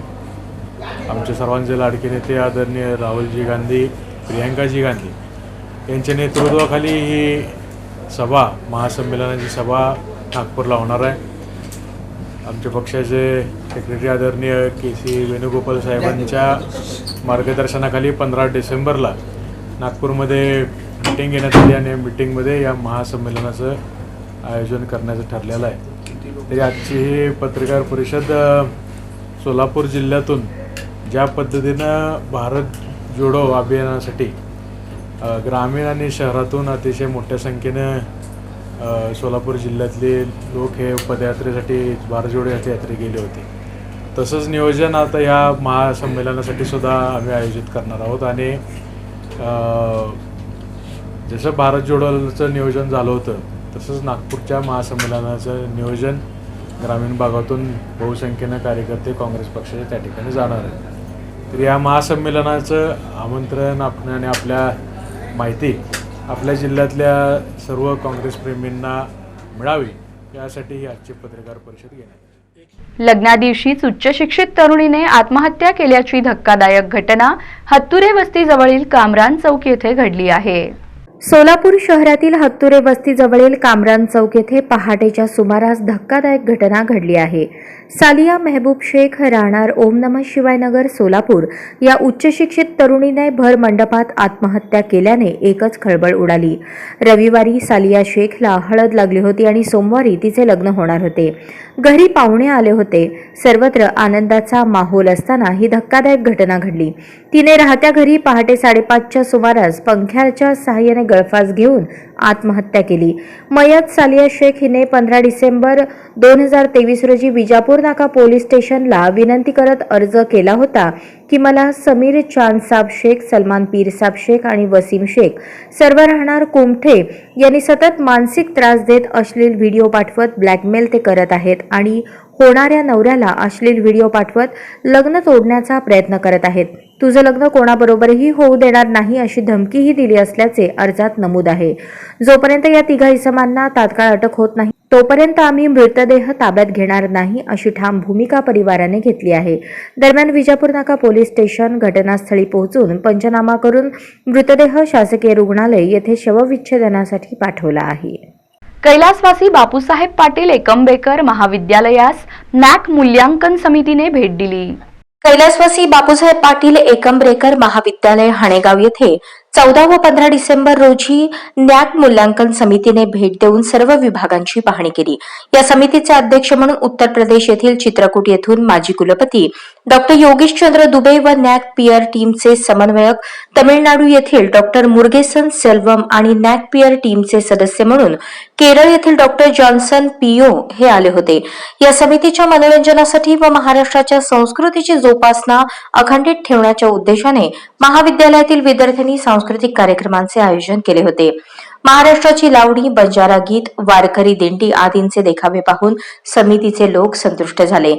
आमचे सर्वांचे लाडके नेते आदरणीय राहुलजी गांधी, प्रियंकाजी गांधी यांच्या नेतृत्वाखाली ही सभा, महासंमेलनाची सभा नागपूरला होणार आहे. आमच्या पक्षाचे सेक्रेटरी आदरणीय KC वेणुगोपाल साहेबांच्या मार्गदर्शनाखाली 15 डिसेंबरला नागपूरमध्ये मीटिंग घेण्यात आली आणि मीटिंगमध्ये या महासंमेलनाचं आयोजन करण्याचं ठरलेलं आहे. तरी आजची ही पत्रकार परिषद सोलापूर जिल्ह्यातून ज्या पद्धतीनं भारत जोडो अभियानासाठी ग्रामीण आणि शहरातून अतिशय मोठ्या संख्येनं सोलापूर जिल्ह्यातले लोक हे पदयात्रेसाठी भारत जोडो यात्रे गेले होते. तसंच नियोजन आता या महासंमेलनासाठी सुद्धा आम्ही आयोजित करणार आहोत आणि जसं भारत जोडोचं नियोजन झालं होतं तसंच नागपूरच्या महासंमेलनाचं नियोजन ग्रामीण भागातून बहुसंख्येनं कार्यकर्ते काँग्रेस पक्षाचे त्या ठिकाणी जाणार आहेत. तर या महासंमेलनाचं आमंत्रण आणि आपल्या माहिती आपल्या जिल्ह्यातल्या सर्व काँग्रेस प्रेमींना मिळावी यासाठी ही आजची पत्रकार परिषद घेण्यात. लग्नादिवशीच उच्च शिक्षित तरुणीने आत्महत्या केल्याची धक्कादायक घटना हत्तुरे वस्तीजवळील कामरान चौक येथे घडली आहे. सोलापूर शहरातील हत्तुरे वस्तीजवळील कामरान चौक येथे पहाटेच्या सुमारास धक्कादायक घटना घडली आहे. सालिया मेहबूब शेख राहणार ओम नमः शिवाय नगर सोलापूर या उच्च शिक्षित तरुणीने भर मंडपात आत्महत्या केल्याने एकच खळबळ उडाली. रविवारी सालिया शेखला हळद लागली होती आणि सोमवारी तिचे लग्न होणार होते. घरी पाहुणे आले होते. सर्वत्र आनंदाचा माहोल असताना ही धक्कादायक घटना घडली. तिने राहत्या घरी पहाटे 5:30च्या सुमारास पंख्याच्या सहाय्याने गळफास घेऊन आत्महत्या केली. मयत सालिया शेख हिने 15 डिसेंबर 2023 रोजी विजापूर नाका पोलीस स्टेशनला विनंती करत अर्ज केला होता की मला समीर चांदसाब शेख, सलमान पीरसाब शेख आणि वसीम शेख सर्व राहणार कुमठे यांनी सतत मानसिक त्रास देत अश्लील व्हिडिओ पाठवत ब्लॅकमेल ते करत आहेत आणि होणाऱ्या नवऱ्याला अश्लील व्हिडिओ पाठवत लग्न तोडण्याचा प्रयत्न करत आहेत. तुझं लग्न कोणाबरोबरही होऊ देणार नाही अशी धमकीही दिली असल्याचे अर्जात नमूद आहे. जोपर्यंत या तिघा इसमांना तात्काळ अटक होत नाही तोपर्यंत आम्ही मृतदेह ताब्यात घेणार नाही अशी ठाम भूमिका परिवाराने घेतली आहे. दरम्यान विजापूर नाका पोलीस स्टेशन घटनास्थळी पोहोचून पंचनामा करून मृतदेह शासकीय रुग्णालय येथे शवविच्छेदनासाठी पाठवला आहे. कैलासवासी बापूसाहेब पाटील एकंबेकर महाविद्यालयास नॅक मूल्यांकन समितीने भेट दिली. कैलासवासी बापूसाहेब पाटील एकंबरेकर महाविद्यालय हाणेगाव येथे 14 व 15 डिसेंबर रोजी नॅक मूल्यांकन समितीने भेट देऊन सर्व विभागांची पाहणी केली. या समितीचे अध्यक्ष म्हणून उत्तर प्रदेश येथील चित्रकूट येथून माजी कुलपती डॉक्टर योगेशचंद्र दुबे व नॅक पीअर टीमचे समन्वयक तमिळनाडू येथील डॉक्टर मुरुगेसन सेल्वम आणि नॅक पीअर टीमचे सदस्य म्हणून केरळ येथील डॉक्टर जॉन्सन पीओ हे आले होते. या समितीच्या मनोरंजनासाठी व महाराष्ट्राच्या संस्कृतीची जोपासना अखंडित ठेवण्याच्या उद्देशाने महाविद्यालयातील विद्यार्थ्यांनी सांस्कृतिक कार्यक्रमांचे आयोजन केले होते. महाराष्ट्राची लावणी, बंजारा गीत, वारकरी दिंडी आदींचे देखावे पाहून समितीचे लोक संतुष्ट झाले.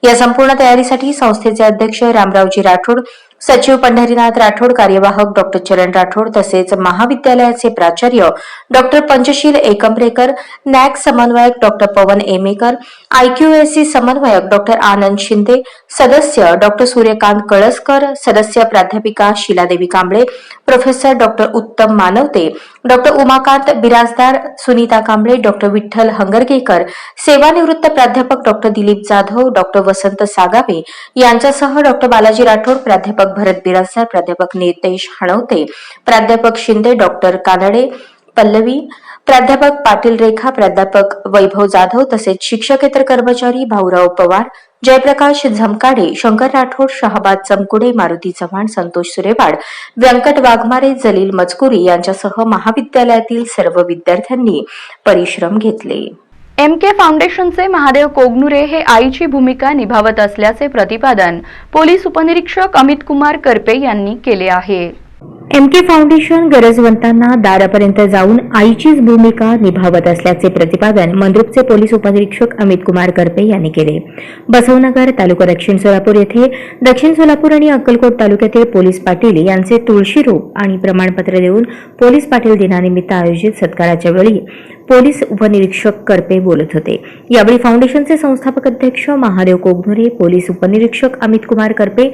या संपूर्ण तयारीसाठी संस्थेचे अध्यक्ष रामरावजी राठोड, सचिव पंढरीनाथ राठोड, कार्यवाहक डॉक्टर चरण राठोड तसेच महाविद्यालयाचे प्राचार्य डॉक्टर पंचशील एकंबरेकर, नॅक समन्वयक डॉक्टर पवन एमेकर, IQAC समन्वयक डॉक्टर आनंद शिंदे, सदस्य डॉक्टर सूर्यकांत कळसकर, सदस्य प्राध्यापिका शीलादेवी कांबळे, प्रोफेसर डॉक्टर उत्तम मानवते, डॉक्टर उमाकांत बिराजदार, सुनीता कांबळे, डॉक्टर विठ्ठल हंगरगेकर, सेवानिवृत्त प्राध्यापक डॉक्टर दिलीप जाधव, डॉक्टर वसंत सागावे यांच्यासह डॉक्टर बालाजी राठोड, प्राध्यापक भरत बिराजदार, प्राध्यापक नितेश हणवते, प्राध्यापक शिंदे, डॉक्टर कानडे, पल्लवी, प्राध्यापक पाटील रेखा, प्राध्यापक वैभव जाधव तसेच शिक्षकेतर कर्मचारी भाऊराव पवार, जयप्रकाश झमकाडे, शंकर राठोड, शहाबाद चमकुडे, मारुती चव्हाण, संतोष सुरेवाड, व्यंकट वाघमारे, जलील मजकुरी यांच्यासह महाविद्यालयातील सर्व विद्यार्थ्यांनी परिश्रम घेतले. MK फाउंडेशनचे महादेव कोगनुरे हे आईची भूमिका निभावत असल्याचे प्रतिपादन पोलीस उपनिरीक्षक अमित कुमार करपे यांनी केले आहे. MK फाउंडेशन गरजवंतांना दारापर्यंत जाऊन आईचीच भूमिका निभावत असल्याचे प्रतिपादन मंद्रुपचे पोलीस उपनिरीक्षक अमित कुमार करपे यांनी केले. बसवनगर, तालुका दक्षिण सोलापूर येथे दक्षिण सोलापूर आणि अक्कलकोट तालुक्यातील पोलीस पाटील यांचे तुळशी रोप आणि प्रमाणपत्र देऊन पोलीस पाटील दिनानिमित्त आयोजित सत्काराच्या वेळी पोलीस उपनिरीक्षक करपे बोलत होते. यावेळी फाउंडेशनचे संस्थापक अध्यक्ष महादेव कोगनुरे, पोलीस उपनिरीक्षक अमित कुमार करपे,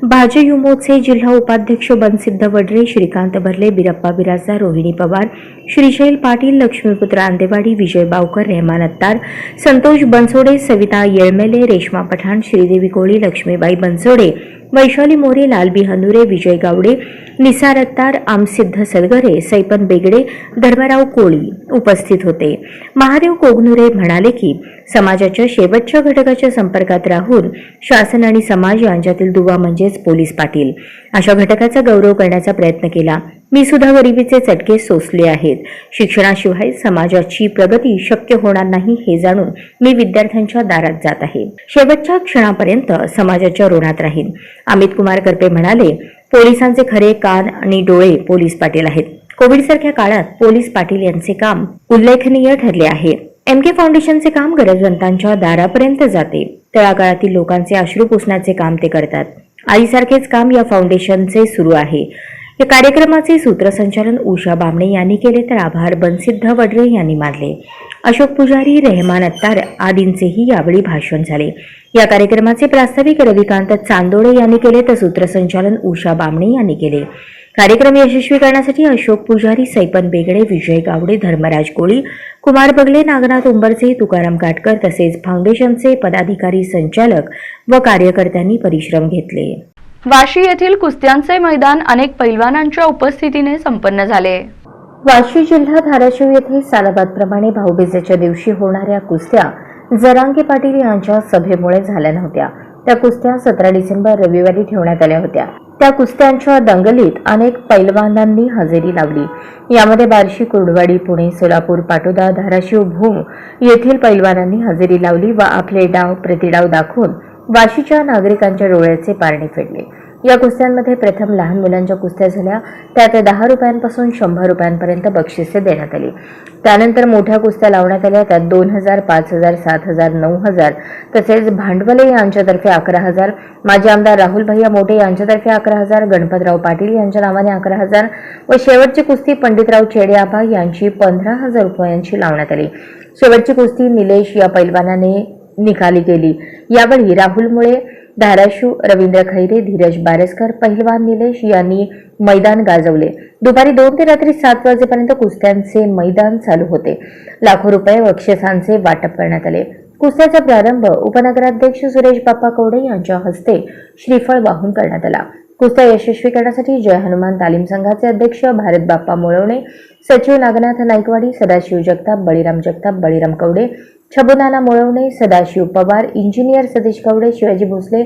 भाजयुमोचे जिल्हा उपाध्यक्ष बनसिद्ध वडरे, श्रीकांत भरले, बिरप्पा बिराजदार, रोहिणी पवार, श्रीशैल पाटील, लक्ष्मीपुत्र आंदेवाडी, विजय बावकर, रहमान अत्तार, संतोष बनसोडे, सविता येळमेले, रेश्मा पठाण, श्रीदेवी कोळी, लक्ष्मीबाई बनसोडे, वैशाली मोरे, लालबी हनुरे, विजय गावडे, निसार अत्तार, आमसिद्ध सलगरे, सैपन बेगडे, धर्मराव कोळी उपस्थित होते. महादेव कोगनुरे म्हणाले की समाजाच्या शेवटच्या घटकाच्या संपर्कात राहून शासन आणि समाज यांच्यातील दुवा म्हणजेच पोलीस पाटील अशा घटकाचा गौरव करण्याचा प्रयत्न केला. मी सुद्धा गरिबीचे चटके सोसले आहेत. शिक्षणाशिवाय समाजाची प्रगती शक्य होणार नाही हे जाणून मी विद्यार्थ्यांच्या दारात जात आहे. शेवटच्या क्षणापर्यंत समाजाच्या ऋणात राहीन. अमित कुमार करपे म्हणाले, पोलिसांचे खरे कान आणि डोळे पोलीस पाटील आहेत. कोविडसारख्या काळात पोलीस पाटील यांचे काम उल्लेखनीय ठरले आहे. MK फाउंडेशनचे काम गरजवंतांच्या दारापर्यंत जाते. तळागाळातील लोकांचे अश्रू पुसण्याचे काम ते करतात. आईसारखेच काम या फाउंडेशनचे सुरू आहे. या कार्यक्रमाचे सूत्रसंचालन उषा बामणे यांनी केले तर आभार बनसिद्ध वडरे यांनी मानले. अशोक पुजारी, रहमान अत्तार आदींचेही यावेळी भाषण झाले. या कार्यक्रमाचे प्रास्ताविक रविकांत चांदोळे यांनी केले तर सूत्रसंचालन उषा बामणे यांनी केले. कार्यक्रम यशस्वी करण्यासाठी अशोक पुजारी, सैपन बेगडे, विजय गावडे, धर्मराज कोळी, कुमार बगले, नागनाथ उंबरचे, तुकाराम काटकर तसेच फाउंडेशनचे पदाधिकारी, संचालक व कार्यकर्त्यांनी परिश्रम घेतले. वाशी येथील कुस्त्यांचे मैदान अनेक पैलवानांच्या उपस्थितीने संपन्न झाले. वाशी जिल्हा धाराशिव येथे सालाबादप्रमाणे भाऊबीजेच्या दिवशी होणाऱ्या कुस्त्या जरांगे पाटील यांच्या सभेमुळे झाल्या नव्हत्या. त्या कुस्त्या 17 डिसेंबर रविवारी ठेवण्यात आल्या होत्या. त्या कुस्त्यांच्या दंगलीत अनेक पैलवानांनी हजेरी लावली. यामध्ये बार्शी, कुर्डवाडी, पुणे, सोलापूर, पाटोदा, धाराशिव, भूम येथील पैलवानांनी हजेरी लावली व आपले डाव प्रतिडाव दाखवून वाशीच्या नागरिकांच्या डोळ्याचे पारणे फेडले. या कुस्त्यांमध्ये प्रथम लहान मुलांच्या कुस्त्या झाल्या. त्यात 10 रुपयांपासून 100 रुपयांपर्यंत बक्षिसे देण्यात आली. त्यानंतर मोठ्या कुस्त्या लावण्यात आल्या. त्यात 2000, 5000, 7000, 9000 तसेच भांडवले यांच्यातर्फे 11000, माजी आमदार राहुल भैया मोठे यांच्यातर्फे 11000, गणपतराव पाटील यांच्या नावाने 11000 व शेवटची कुस्ती पंडितराव चेडेआबा यांची 15000 रुपयांची लावण्यात आली. शेवटची कुस्ती निलेश या पैलवानाने निकाली गेली. यावेळी राहुल मुळे, धाराशिव, रवींद्र खैरे, धीरज बारसकर, पहिलवान निलेश यांनी मैदान गाजवले. दुपारी 2 ते रात्री 7 वाजेपर्यंत कुस्त्यांचे मैदान चालू होते. लाखो रुपये बक्षिसांचे वाटप करण्यात आले. कुस्त्याचा प्रारंभ उपनगराध्यक्ष सुरेश बाप्पा कवडे यांच्या हस्ते श्रीफळ वाहून करण्यात आला. कुस्त्या यशस्वी करण्यासाठी जय हनुमान तालीम संघाचे अध्यक्ष भारत बाप्पा मुळवणे, सचिव नागनाथ नाईकवाडी, सदाशिव जगताप, बळीराम कवडे, छबुनाना मुळवणे, सदाशिव पवार, इंजिनियर सतीश कवडे, शिवाजी भोसले,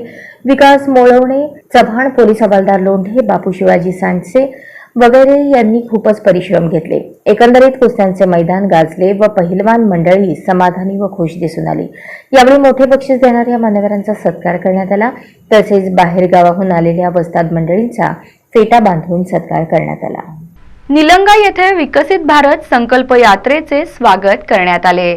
विकास मुळवणे, चव्हाण, पोलीस हवालदार लोंढे, बापू शिवाजी सांडसे वगैरे यांनी खूपच परिश्रम घेतले. एकंदरीत कुस्त्यांचे मैदान गाजले व पहिलवान मंडळी समाधानी व खुश दिसून आली. यावेळी मोठे बक्षीस देणाऱ्या मान्यवरांचा सत्कार करण्यात आला. तसेच बाहेर गावाहून आलेल्या वस्ताद मंडळींचा फेटा बांधून सत्कार करण्यात आला. निलंगा येथे विकसित भारत संकल्प यात्रेचे स्वागत करण्यात आले.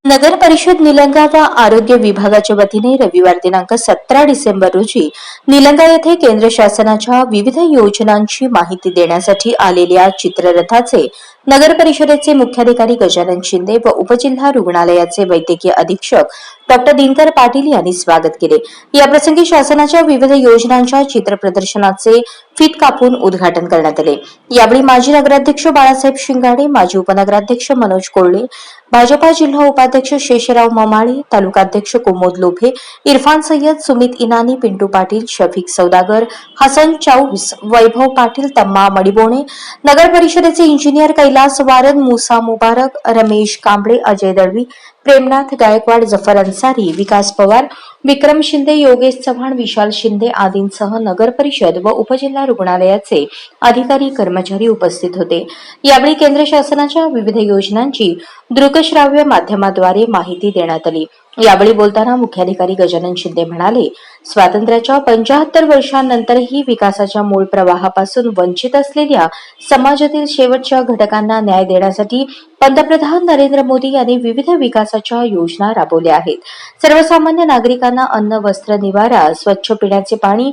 नगर परिषद निलंगा व आरोग्य विभागाच्या वतीने रविवार दिनांक 17 डिसेंबर रोजी निलंगा येथे केंद्र शासनाच्या विविध योजनांची माहिती देण्यासाठी आलेल्या चित्ररथाचे नगर परिषदेचे मुख्याधिकारी गजानन शिंदे व उपजिल्हा रुग्णालयाचे वैद्यकीय अधीक्षक डॉक्टर दिनकर पाटील यांनी स्वागत केले. याप्रसंगी शासनाच्या विविध योजनांच्या चित्र प्रदर्शनाचे फीत कापून उद्घाटन करण्यात आले. यावेळी माजी नगराध्यक्ष बाळासाहेब शिंगाडे, माजी उपनगराध्यक्ष मनोज कोल्हे, भाजपा जिल्हा उपाध्यक्ष शेषराव ममाळी, तालुकाध्यक्ष कुमोद लोभे, इरफान सय्यद, सुमित इनानी, पिंटू पाटील, शफिक सौदागर, हसन चाऊस, वैभव पाटील, तम्मा मडिबोणे, नगर परिषदेचे इंजिनियर कैलास वारद, मुसा मुबारक, रमेश कांबळे, अजय दळवी, प्रेमनाथ गायकवाड, जफर अन्सारी, विकास पवार, विक्रम शिंदे, योगेश चव्हाण, विशाल शिंदे आदींसह नगर परिषद व उपजिल्हा रुग्णालयाचे अधिकारी कर्मचारी उपस्थित होते. यावेळी केंद्र शासनाच्या विविध योजनांची दृकश्राव्य माध्यमाद्वारे माहिती देण्यात आली. यावेळी बोलताना मुख्याधिकारी गजानन शिंदे म्हणाले, स्वातंत्र्याच्या 75 वर्षांनंतरही विकासाच्या मूळ प्रवाहापासून वंचित असलेल्या समाजातील शेवटच्या घटकांना न्याय देण्यासाठी पंतप्रधान नरेंद्र मोदी यांनी विविध विकासाच्या योजना राबवल्या आहेत. सर्वसामान्य नागरिकांना अन्न, वस्त्र, निवारा, स्वच्छ पिण्याचे पाणी,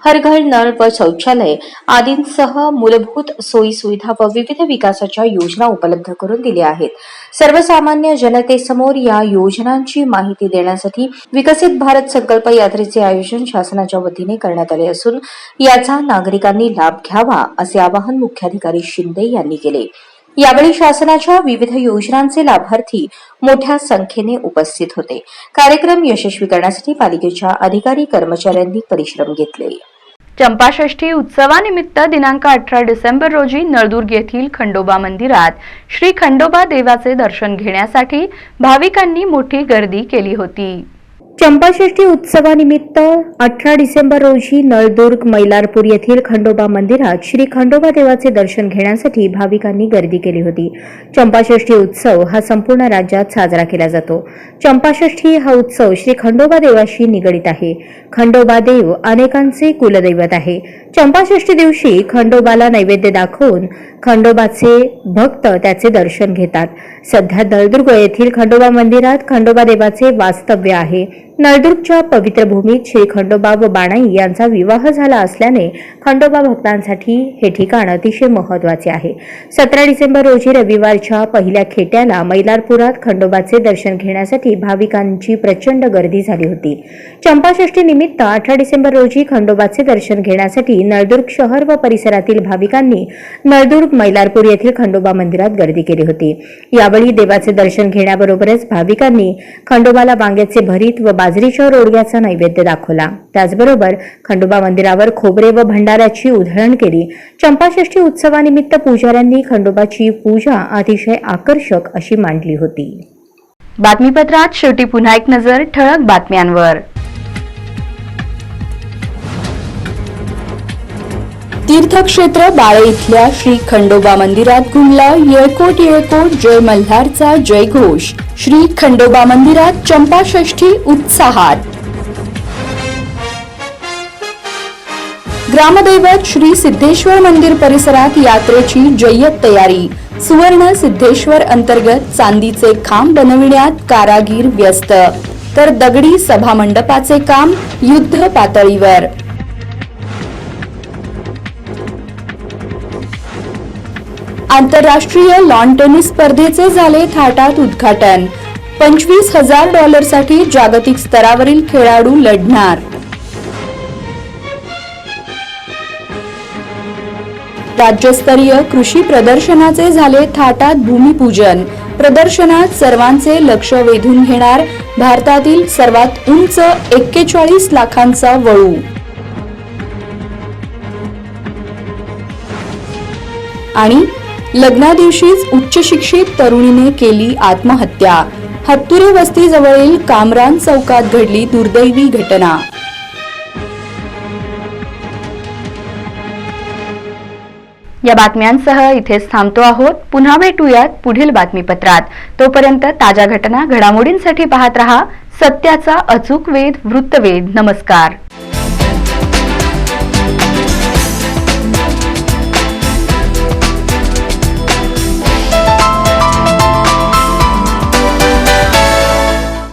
हर घर नळ व शौचालय आदींसह मूलभूत सोयी सुविधा व विविध विकासाच्या योजना उपलब्ध करून दिल्या आहेत. सर्वसामान्य जनतेसमोर या योजनांची माहिती देण्यासाठी विकसित भारत संकल्प यात्रेचे आयोजन शासनाच्या वतीने करण्यात आले असून याचा नागरिकांनी लाभ घ्यावा असे आवाहन मुख्याधिकारी शिंदे यांनी केले. यावेळी शासनाच्या विविध योजनांचे लाभार्थी मोठ्या संख्येने उपस्थित होते. कार्यक्रम यशस्वी करण्यासाठी पालिकेच्या अधिकारी कर्मचाऱ्यांनी परिश्रम घेतले. चंपाषष्ठी उत्सवानिमित्त दिनांक 18 डिसेंबर रोजी नळदुर्ग येथील खंडोबा मंदिरात श्री खंडोबा देवाचे दर्शन घेण्यासाठी भाविकांनी मोठी गर्दी केली होती. चंपाषष्ठी उत्सवानिमित्त 18 डिसेंबर रोजी नळदुर्ग मैलारपूर येथील खंडोबा मंदिरात श्री खंडोबा देवाचे दर्शन घेण्यासाठी भाविकांनी गर्दी केली होती. चंपाषष्ठी उत्सव हा संपूर्ण राज्यात साजरा केला जातो. चंपाषष्ठी हा उत्सव श्री खंडोबा देवाशी निगडित आहे. खंडोबा देव अनेकांचे कुलदैवत आहे. चंपाषष्ठी दिवशी खंडोबाला नैवेद्य दाखवून खंडोबाचे भक्त त्याचे दर्शन घेतात. सध्या नळदुर्ग येथील खंडोबा मंदिरात खंडोबा देवाचे वास्तव्य आहे. नळदुर्गच्या पवित्र भूमीत श्री खंडोबा व बाणाई यांचा विवाह झाला असल्याने खंडोबा भक्तांसाठी हे ठिकाण अतिशय महत्त्वाचे आहे. 17 डिसेंबर रोजी रविवारच्या पहिल्या खेट्याला मैलारपुरात खंडोबाचे दर्शन घेण्यासाठी भाविकांची प्रचंड गर्दी झाली होती. चंपाषष्ठी निमित्त 18 डिसेंबर रोजी खंडोबाचे दर्शन घेण्यासाठी नळदुर्ग शहर व परिसरातील भाविकांनी नळदुर्ग मैलारपूर येथील खंडोबा मंदिरात गर्दी केली होती. यावेळी देवाचे दर्शन घेण्याबरोबरच भाविकांनी खंडोबाला वांग्याचे भरीत व बाजरीच्या रोडग्याचा नैवेद्य दाखवला. त्याचबरोबर खंडोबा मंदिरावर खोबरे व भंडाऱ्याची उधळण केली. चंपाषष्ठी उत्सवानिमित्त पुजाऱ्यांनी खंडोबाची पूजा अतिशय आकर्षक अशी मांडली होती. बातमीपत्रात शेवटी पुन्हा एक नजर ठळक बातम्यांवर. तीर्थक्षेत्र बाळे इथल्या श्री खंडोबा मंदिरात घुमला येळकोट येळकोट जय मल्हारचा जयघोष. श्री खंडोबा मंदिरात चंपाषष्ठी उत्साहात. ग्रामदैवत श्री सिद्धेश्वर मंदिर परिसरात यात्रेची जय्यत तयारी. सुवर्ण सिद्धेश्वर अंतर्गत चांदीचे खांब बनविण्यात कारागीर व्यस्त, तर दगडी सभामंडपाचे काम युद्ध पातळीवर. आंतरराष्ट्रीय लॉन टेनिस स्पर्धेचे झाले थाटात उद्घाटन. $25,000 साठी जागतिक स्तरावरील खेळाडू लढणार. राज्यस्तरीय कृषी प्रदर्शनाचे झाले थाटात भूमिपूजन. प्रदर्शनात सर्वांचे लक्ष वेधून घेणार भारतातील सर्वात उंच 41 लाखांचा वळू. आणि लग्नादिवशीच उच्च शिक्षित तरुणीने केली आत्महत्या. हत्तुरे वस्तीजवळील कामरान चौकात घडली दुर्दैवी घटना. या बातम्यांसह इथेच थांबतो आहोत. पुन्हा भेटूयात पुढील बातमीपत्रात. तोपर्यंत ताज्या घटना घडामोडींसाठी पाहत रहा सत्याचा अचूक वेध वृत्तवेध. नमस्कार.